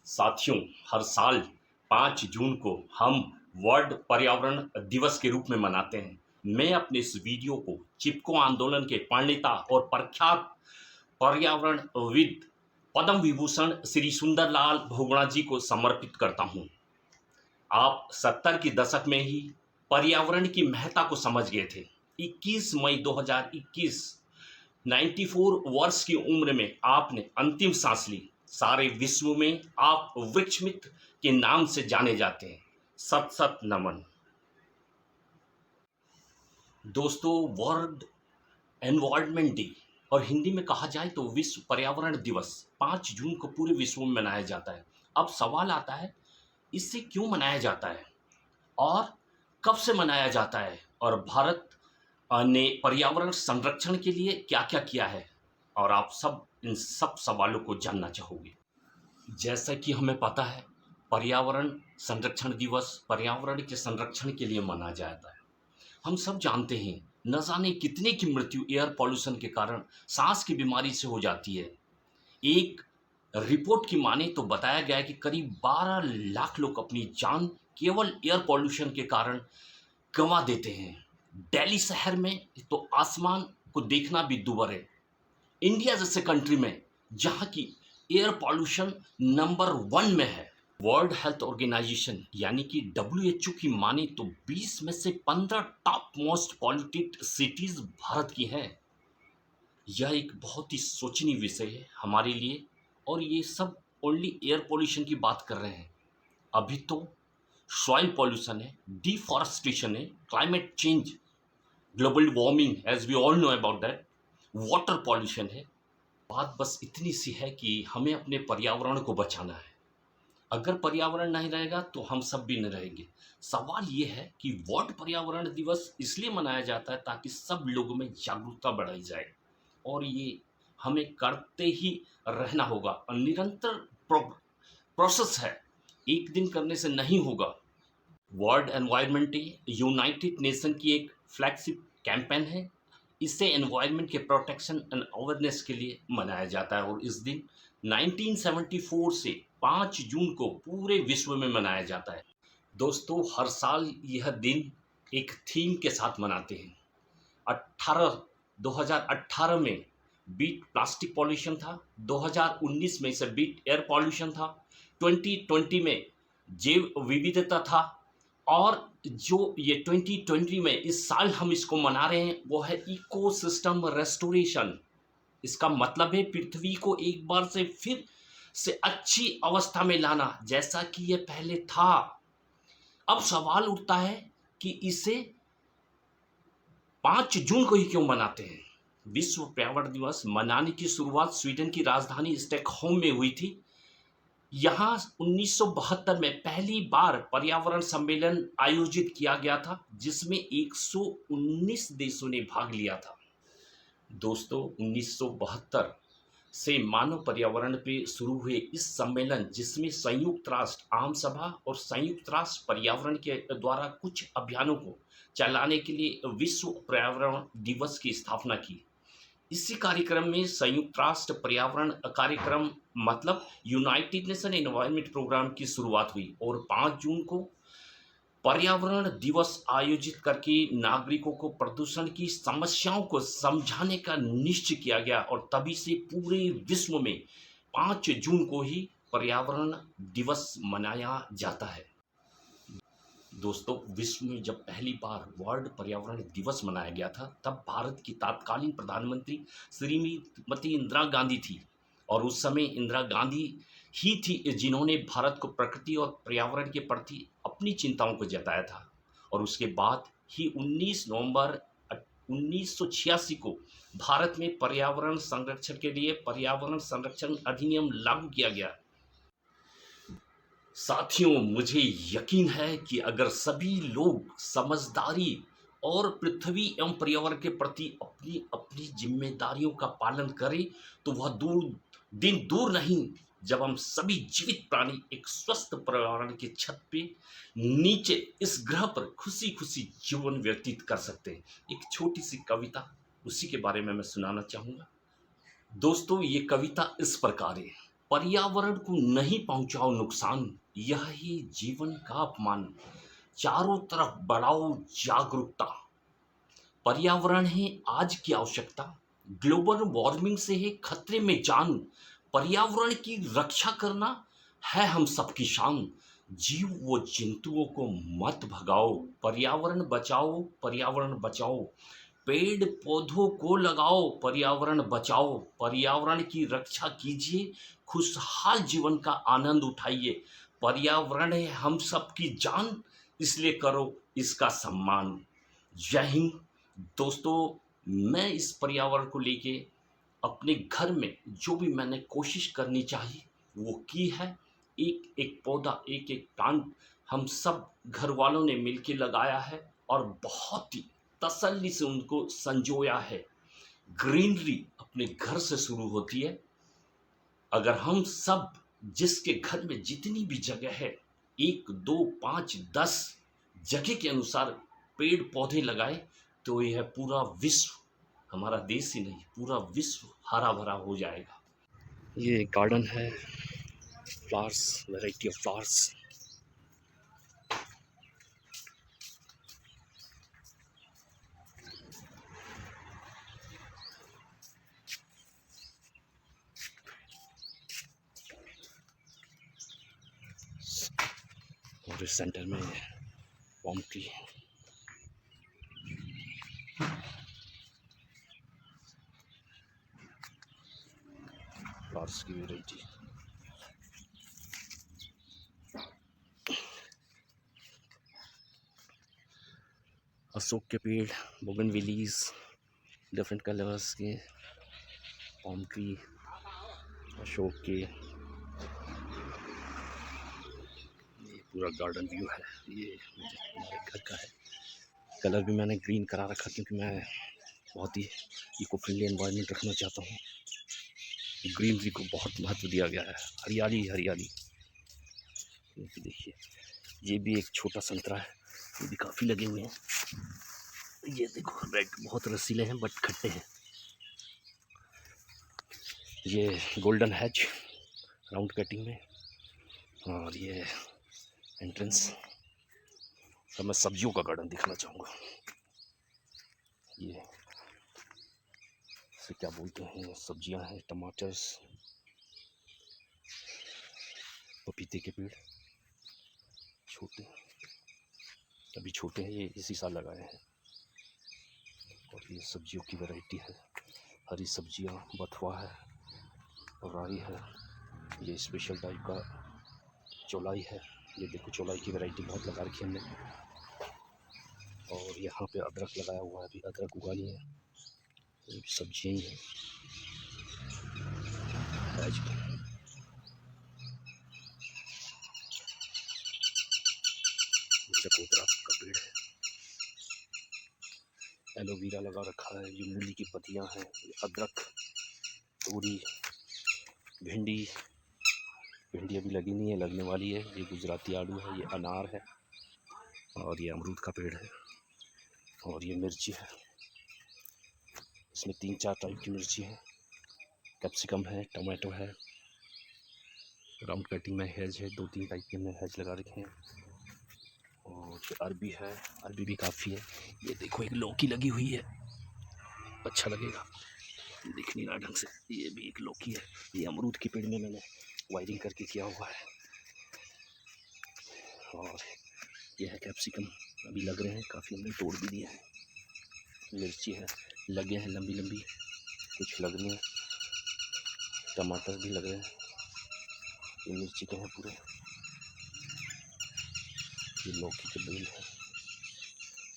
साथियों, हर साल 5 जून को हम वर्ल्ड पर्यावरण दिवस के रूप में मनाते हैं। मैं अपने इस वीडियो को चिपको आंदोलन के प्रणेता और प्रख्यात पर्यावरणविद पद्म विभूषण श्री सुंदरलाल बहुगुणा जी को समर्पित करता हूं। आप 70 के दशक में ही पर्यावरण की महत्ता को समझ गए थे। 21 मई 2021 94 वर्ष की उम्र में आपने अंतिम सांस ली। सारे विश्व में आप वृक्षमित्र के नाम से जाने जाते हैं। सत सत नमन। दोस्तों, वर्ल्ड एनवायरनमेंट डे और हिंदी में कहा जाए तो विश्व पर्यावरण दिवस 5 जून को पूरे विश्व में मनाया जाता है। अब सवाल आता है, इससे क्यों मनाया जाता है और कब से मनाया जाता है, और भारत ने पर्यावरण संरक्षण के लिए क्या क्या किया है, और आप सब इन सब सवालों को जानना चाहोगे। जैसा कि हमें पता है, पर्यावरण संरक्षण दिवस पर्यावरण के संरक्षण के लिए मनाया जाता है। हम सब जानते हैं, न जाने कितने की मृत्यु एयर पॉल्यूशन के कारण सांस की बीमारी से हो जाती है। एक रिपोर्ट की माने तो बताया गया है कि करीब 12 लाख लोग अपनी जान केवल एयर पॉल्यूशन के कारण गंवा देते हैं। दिल्ली शहर में तो आसमान को देखना भी दूभर है। इंडिया जैसे कंट्री में जहां की एयर पॉल्यूशन नंबर 1 में है। वर्ल्ड हेल्थ ऑर्गेनाइजेशन यानी कि WHO की माने तो 20 में से 15 top most polluted cities Bharat की हैं। यह एक बहुत ही सोचनीय विषय है हमारे लिए, और ये सब ओनली एयर पॉल्यूशन की बात कर रहे हैं। अभी तो सॉइल पॉल्यूशन है, डिफॉरेस्टेशन है, climate change, global warming as we all know about that, water pollution है। बात बस इतनी सी है कि हमें अपने पर्यावरण को बचाना है। अगर पर्यावरण नहीं रहेगा तो हम सब भी नहीं रहेंगे। सवाल ये है कि वर्ल्ड पर्यावरण दिवस इसलिए मनाया जाता है ताकि सब लोगों में जागरूकता बढ़ाई जाए, और ये हमें करते ही रहना होगा। और निरंतर प्रोसेस है, एक दिन करने से नहीं होगा। World environment day United nation की एक फ्लैगशिप कैंपेन है। इसे एनवायरनमेंट के प्रोटेक्शन एंड अवेयरनेस के लिए मनाया जाता है, और इस दिन 1974 से 5 जून को पूरे विश्व में मनाया जाता है। दोस्तों, हर साल यह दिन एक थीम के साथ मनाते हैं। 2018 में बीट प्लास्टिक पॉल्यूशन था, 2019 में इसे बीट एयर पॉल्यूशन था, 2020 में जैव विविधता था, और जो ये 2020 में इस साल हम इसको मना रहे हैं वो है इकोसिस्टम रेस्टोरेशन। इसका मतलब है पृथ्वी को एक बार से फिर से अच्छी अवस्था में लाना, जैसा कि ये पहले था। अब सवाल उठता है कि इसे 5 जून को ही क्यों मनाते हैं। विश्व पर्यावरण दिवस मनाने की शुरुआत स्वीडन की राजधानी स्टॉकहोम में हुई थी। यहाँ 1972 में पहली बार पर्यावरण सम्मेलन आयोजित किया गया था, जिसमें 119 देशों ने भाग लिया था। दोस्तों, 1972 से मानव पर्यावरण पे शुरू हुए इस सम्मेलन, जिसमें संयुक्त राष्ट्र आम सभा और संयुक्त राष्ट्र पर्यावरण के द्वारा कुछ अभियानों को चलाने के लिए विश्व पर्यावरण दिवस की स्थापना की। इसी कार्यक्रम में संयुक्त राष्ट्र पर्यावरण कार्यक्रम मतलब यूनाइटेड नेशन एनवायरनमेंट प्रोग्राम की शुरुआत हुई, और 5 जून को पर्यावरण दिवस आयोजित करके नागरिकों को प्रदूषण की समस्याओं को समझाने का निश्चय किया गया, और तभी से पूरे विश्व में 5 जून को ही पर्यावरण दिवस मनाया जाता है। दोस्तों, विश्व में जब पहली बार वर्ल्ड पर्यावरण दिवस मनाया गया था, तब भारत की तत्कालीन प्रधानमंत्री श्रीमती इंदिरा गांधी थी, और उस समय इंदिरा गांधी ही थी जिन्होंने भारत को प्रकृति और पर्यावरण के प्रति अपनी चिंताओं को जताया था। और उसके बाद ही 19 नवंबर 1986 को भारत में पर्यावरण संरक्षण के लिए पर्यावरण संरक्षण अधिनियम लागू किया गया। साथियों, मुझे यकीन है कि अगर सभी लोग समझदारी और पृथ्वी एवं पर्यावरण के प्रति अपनी अपनी जिम्मेदारियों का पालन करें, तो वह दिन दूर नहीं जब हम सभी जीवित प्राणी एक स्वस्थ पर्यावरण की छत पे नीचे इस ग्रह पर खुशी खुशी जीवन व्यतीत कर सकते हैं। एक छोटी सी कविता उसी के बारे में मैं सुनाना चाहूँगा। दोस्तों, ये कविता इस प्रकार है। पर्यावरण को नहीं पहुंचाओ नुकसान, यह ही जीवन का अपमान। चारों तरफ बढ़ाओ जागरूकता, पर्यावरण है आज की आवश्यकता। ग्लोबल वार्मिंग से है खतरे में जान, पर्यावरण की रक्षा करना है हम सबकी शान। जीव व जंतुओं को मत भगाओ, पर्यावरण बचाओ, पर्यावरण बचाओ। पेड़ पौधों को लगाओ, पर्यावरण बचाओ, पर्यावरण की रक्षा कीजिए, खुशहाल जीवन का आनंद उठाइए। पर्यावरण है हम सबकी जान, इसलिए करो इसका सम्मान। जय हिंद। दोस्तों, मैं इस पर्यावरण को लेके अपने घर में जो भी मैंने कोशिश करनी चाहिए वो की है। एक एक पौधा, एक एक प्लांट हम सब घर वालों ने मिलके लगाया है और बहुत ही तसल्ली से उनको संजोया है। ग्रीनरी अपने घर से शुरू होती है। अगर हम सब, जिसके घर में जितनी भी जगह है, 1 2 5 10 जगह के अनुसार पेड़ पौधे लगाए, तो यह पूरा विश्व, हमारा देश ही नहीं पूरा विश्व हरा भरा हो जाएगा। ये गार्डन है, फ्लावर्स, वैरायटी ऑफ फ्लावर्स। और इस सेंटर में palm tree, फ्लावर्स की वैरायटी। अशोक के पेड़, बोगनविलीज, डिफरेंट कलर्स के palm ट्री, अशोक के। ये पूरा गार्डन व्यू है। ये हमारे घर का है। कलर भी मैंने ग्रीन करा रखा क्योंकि मैं बहुत ही इको फ्रेंडली एनवायरनमेंट रखना चाहता हूँ। ग्रीनरी को बहुत महत्व दिया गया है, हरियाली हरियाली। ये देखिए, ये भी एक छोटा संतरा है, ये भी काफ़ी लगे हुए हैं। ये देखो, रेड बहुत रसीले हैं बट खट्टे हैं। ये गोल्डन हैज राउंड कटिंग में, और ये एंट्रेंस। अब मैं सब्जियों का गार्डन दिखाना चाहूँगा। ये इसे क्या बोलते हैं, सब्जियां हैं, टमाटर, पपीते के पेड़ छोटे, अभी छोटे हैं, ये इसी साल लगाए हैं। और ये सब्जियों की वैरायटी है, हरी सब्जियां, बथुआ है, राई है, ये स्पेशल टाइप का चौलाई है। ये देखो, चौलाई की वैरायटी बहुत लगा रखी है हमने। और यहाँ पे अदरक लगाया हुआ है, अभी अदरक उगानी है। ये सब्जियां ही है आज की। चकोतरा का पेड़ है, एलोवेरा लगा रखा है, ये मूली की पत्तियां हैं, ये अदरक, तोरी, भिंडी। भिंडी अभी लगी नहीं है, लगने वाली है। ये गुजराती आलू है, ये अनार है, और ये अमरूद का पेड़ है, और ये मिर्ची है। इसमें 3 4 टाइप की मिर्ची है, कैप्सिकम है, टमाटो है। राउंड कटिंग में हेज है, 2 3 टाइप के हमने हेज लगा रखे हैं। और अरबी है, अरबी भी काफ़ी है। ये देखो, एक लौकी लगी हुई है, अच्छा लगेगा, दिख नहीं रहा ढंग से। ये भी एक लौकी है। ये अमरूद के पेड़ में मैंने वायरिंग करके किया हुआ है। और ये है कैप्सिकम, अभी लग रहे हैं काफ़ी, हमने तोड़ भी दिए हैं। मिर्ची है, लगे हैं लंबी लंबी, कुछ लग रही हैं। टमाटर भी लग रहे हैं, ये मिर्ची के हैं पूरे। ये लौकी के बेल है,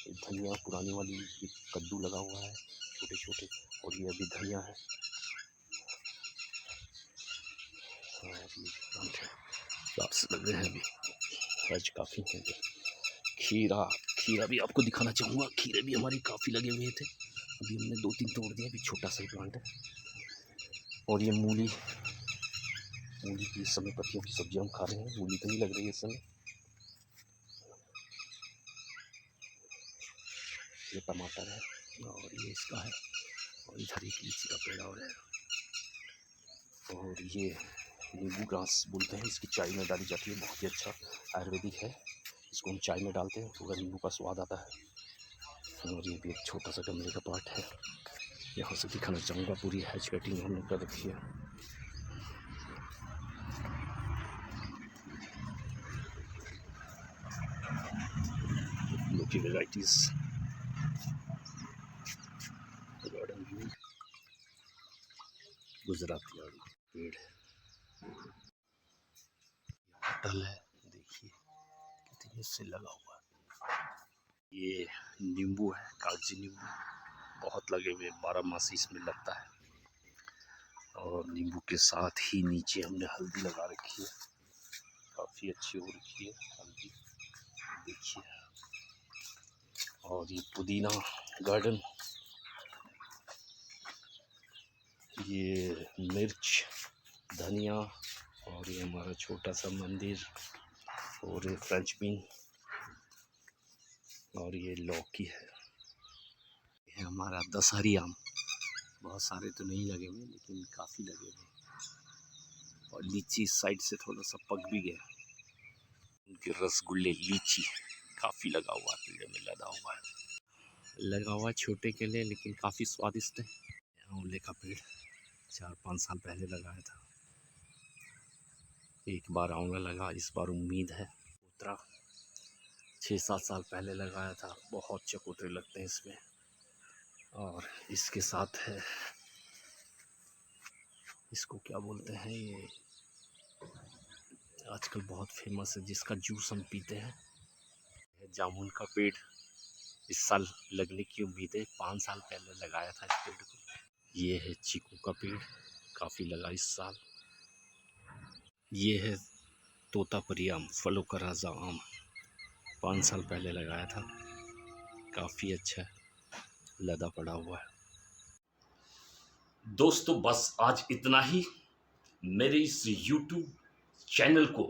ये धनिया पुरानी वाली, ये कद्दू लगा हुआ है छोटे छोटे, और ये अभी धनिया है। और ये फ्लावर्स लग रहे हैं अभी, आज काफ़ी हैं। खीरा, खीरा भी आपको दिखाना चाहूँगा। खीरे भी हमारे काफ़ी लगे हुए थे, अभी हमने 2 3 तोड़ दिए, अभी छोटा सा ही प्लांट है। और ये मूली, मूली की इस समय पत्तियों की सब्जी हम खा रहे हैं। मूली तो नहीं लग रही है इस समय। ये टमाटर है, और ये इसका है, और इधर एक लीची का पेड़ और है। और ये नींबू घास बोलते हैं, इसकी चाय में डाली जाती है, बहुत ही अच्छा आयुर्वेदिक है। इसको हम चाय में डालते हैं, पूरा नींबू का स्वाद आता है। और ये भी एक छोटा सा कमरे का पार्ट है, यहाँ से दिखाना चाहूँगा। पूरी हैच कटिंग हमने कर रखी है। की वेराइटीज, गार्डन व्यू, गुजराती आड़ू पेड़, होटल है, देखिए कितनी से लगा हुआ है। ये नींबू है, कागजी नींबू, बहुत लगे हुए, 12 मासी इसमें लगता है। और नींबू के साथ ही नीचे हमने हल्दी लगा रखी है, काफ़ी अच्छी हो रखी है हल्दी, देखिए। और ये पुदीना गार्डन, ये मिर्च, धनिया, और ये हमारा छोटा सा मंदिर, और ये फ्रेंच बीन, और ये लौकी है। ये हमारा दशहरी आम, बहुत सारे तो नहीं लगे हुए लेकिन काफ़ी लगे हुए। और लीची इस साइड से थोड़ा सा पक भी गया। उनके रसगुल्ले, लीची काफ़ी लगा हुआ, पेड़ में लगा हुआ छोटे के लिए, लेकिन काफ़ी स्वादिष्ट है। आंवले का पेड़ 4-5 साल पहले लगाया था, एक बार आंवला लगा, इस बार उम्मीद है उतरा। 6-7 साल पहले लगाया था, बहुत चकोतरे लगते हैं इसमें। और इसके साथ है, इसको क्या बोलते हैं, ये आजकल बहुत फेमस है, जिसका जूस हम पीते हैं, जामुन का पेड़। इस साल लगने की उम्मीद है, 5 साल पहले लगाया था इस पेड़ को। ये है चीकू का पेड़, काफ़ी लगा इस साल। ये है तोतापरी आम, फलों का राजा आम, 5 साल पहले लगाया था, काफ़ी अच्छा लदा पड़ा हुआ है। दोस्तों बस आज इतना ही। मेरे इस YouTube चैनल को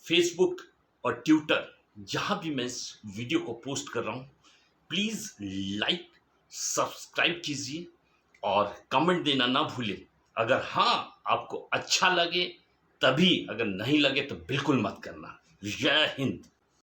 फेसबुक और ट्विटर, जहाँ भी मैं इस वीडियो को पोस्ट कर रहा हूँ, प्लीज़ लाइक सब्सक्राइब कीजिए और कमेंट देना ना भूलें। अगर हाँ आपको अच्छा लगे तभी, अगर नहीं लगे तो बिल्कुल मत करना। जय हिंद।